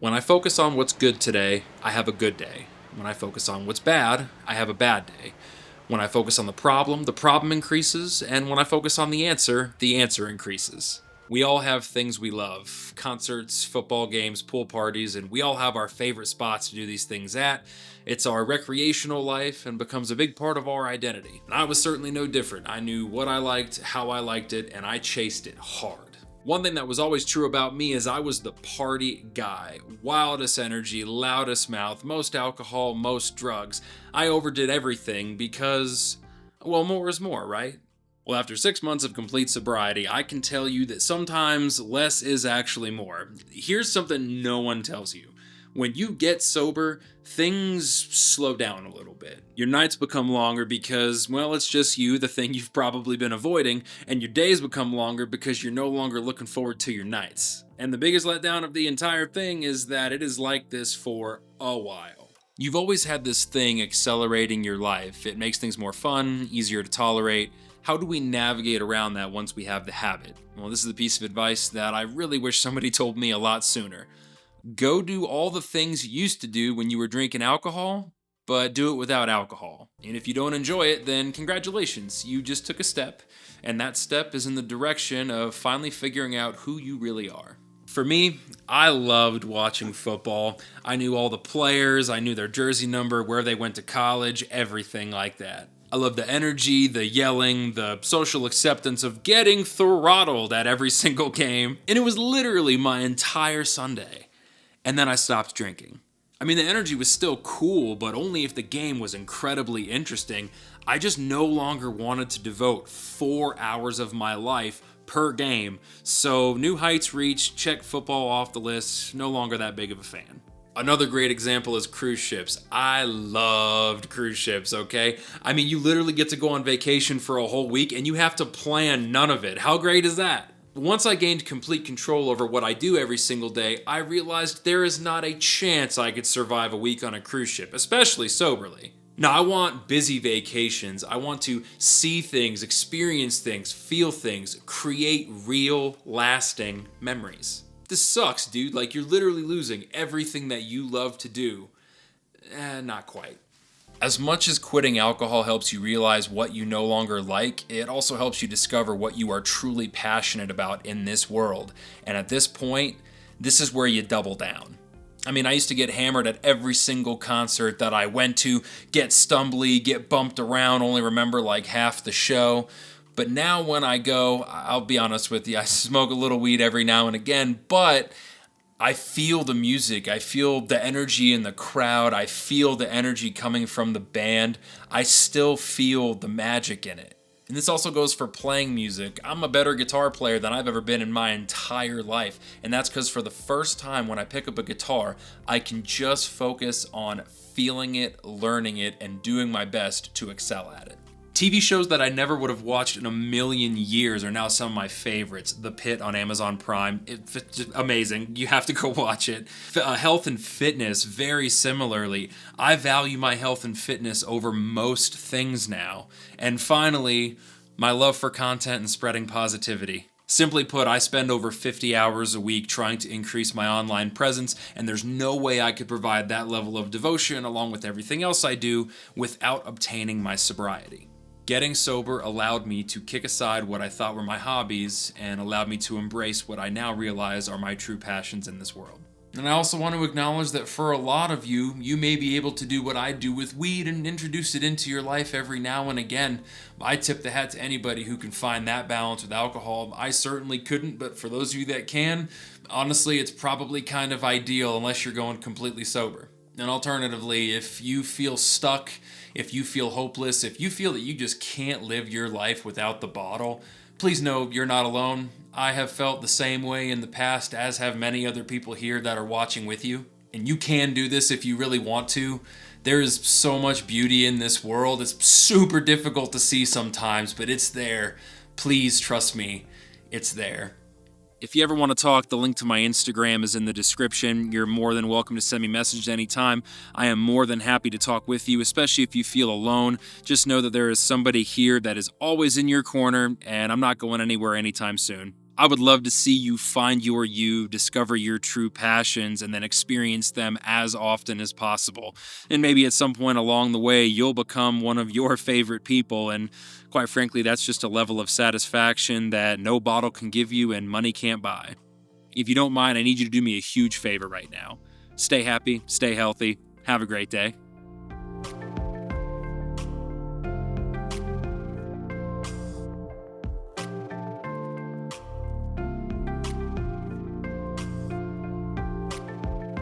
When I focus on what's good today, I have a good day. When I focus on what's bad, I have a bad day. When I focus on the problem increases, and when I focus on the answer increases. We all have things we love: concerts, football games, pool parties, and we all have our favorite spots to do these things at. It's our recreational life and becomes a big part of our identity. And I was certainly no different. I knew what I liked, how I liked it, and I chased it hard. One thing that was always true about me is I was the party guy. Wildest energy, loudest mouth, most alcohol, most drugs. I overdid everything because, well, more is more, right? Well, after 6 months of complete sobriety, I can tell you that sometimes less is actually more. Here's something no one tells you. When you get sober, things slow down a little bit. Your nights become longer because, well, it's just you, the thing you've probably been avoiding, and your days become longer because you're no longer looking forward to your nights. And the biggest letdown of the entire thing is that it is like this for a while. You've always had this thing accelerating your life. It makes things more fun, easier to tolerate. How do we navigate around that once we have the habit? Well, this is a piece of advice that I really wish somebody told me a lot sooner. Go do all the things you used to do when you were drinking alcohol, but do it without alcohol. And if you don't enjoy it, then congratulations, you just took a step, and that step is in the direction of finally figuring out who you really are. For me, I loved watching football. I knew all the players, I knew their jersey number, where they went to college, everything like that. I loved the energy, the yelling, the social acceptance of getting throttled at every single game, and it was literally my entire Sunday. And then I stopped drinking. I mean, the energy was still cool, but only if the game was incredibly interesting. I just no longer wanted to devote 4 hours of my life per game. So, new heights reached, check football off the list, no longer that big of a fan. Another great example is cruise ships. I loved cruise ships, okay? I mean, you literally get to go on vacation for a whole week and you have to plan none of it. How great is that? Once I gained complete control over what I do every single day, I realized there is not a chance I could survive a week on a cruise ship, especially soberly. Now, I want busy vacations. I want to see things, experience things, feel things, create real, lasting memories. This sucks, dude. Like, you're literally losing everything that you love to do. Not quite. As much as quitting alcohol helps you realize what you no longer like, it also helps you discover what you are truly passionate about in this world. And at this point, this is where you double down. I mean, I used to get hammered at every single concert that I went to, get stumbly, get bumped around, only remember like half the show. But now when I go, I'll be honest with you, I smoke a little weed every now and again, but I feel the music, I feel the energy in the crowd, I feel the energy coming from the band, I still feel the magic in it. And this also goes for playing music. I'm a better guitar player than I've ever been in my entire life, and that's because for the first time when I pick up a guitar, I can just focus on feeling it, learning it, and doing my best to excel at it. TV shows that I never would have watched in a million years are now some of my favorites. The Pit on Amazon Prime, it's just amazing. You have to go watch it. Health and fitness, very similarly. I value my health and fitness over most things now. And finally, my love for content and spreading positivity. Simply put, I spend over 50 hours a week trying to increase my online presence, and there's no way I could provide that level of devotion along with everything else I do without obtaining my sobriety. Getting sober allowed me to kick aside what I thought were my hobbies and allowed me to embrace what I now realize are my true passions in this world. And I also want to acknowledge that for a lot of you, you may be able to do what I do with weed and introduce it into your life every now and again. I tip the hat to anybody who can find that balance with alcohol. I certainly couldn't, but for those of you that can, honestly, it's probably kind of ideal unless you're going completely sober. And alternatively, if you feel stuck, if you feel hopeless, if you feel that you just can't live your life without the bottle, please know you're not alone. I have felt the same way in the past, as have many other people here that are watching with you. And you can do this if you really want to. There is so much beauty in this world. It's super difficult to see sometimes, but it's there. Please trust me, it's there. If you ever want to talk, the link to my Instagram is in the description. You're more than welcome to send me messages anytime. I am more than happy to talk with you, especially if you feel alone. Just know that there is somebody here that is always in your corner, and I'm not going anywhere anytime soon. I would love to see you find your you, discover your true passions, and then experience them as often as possible. And maybe at some point along the way, you'll become one of your favorite people. And quite frankly, that's just a level of satisfaction that no bottle can give you and money can't buy. If you don't mind, I need you to do me a huge favor right now. Stay happy, stay healthy, have a great day.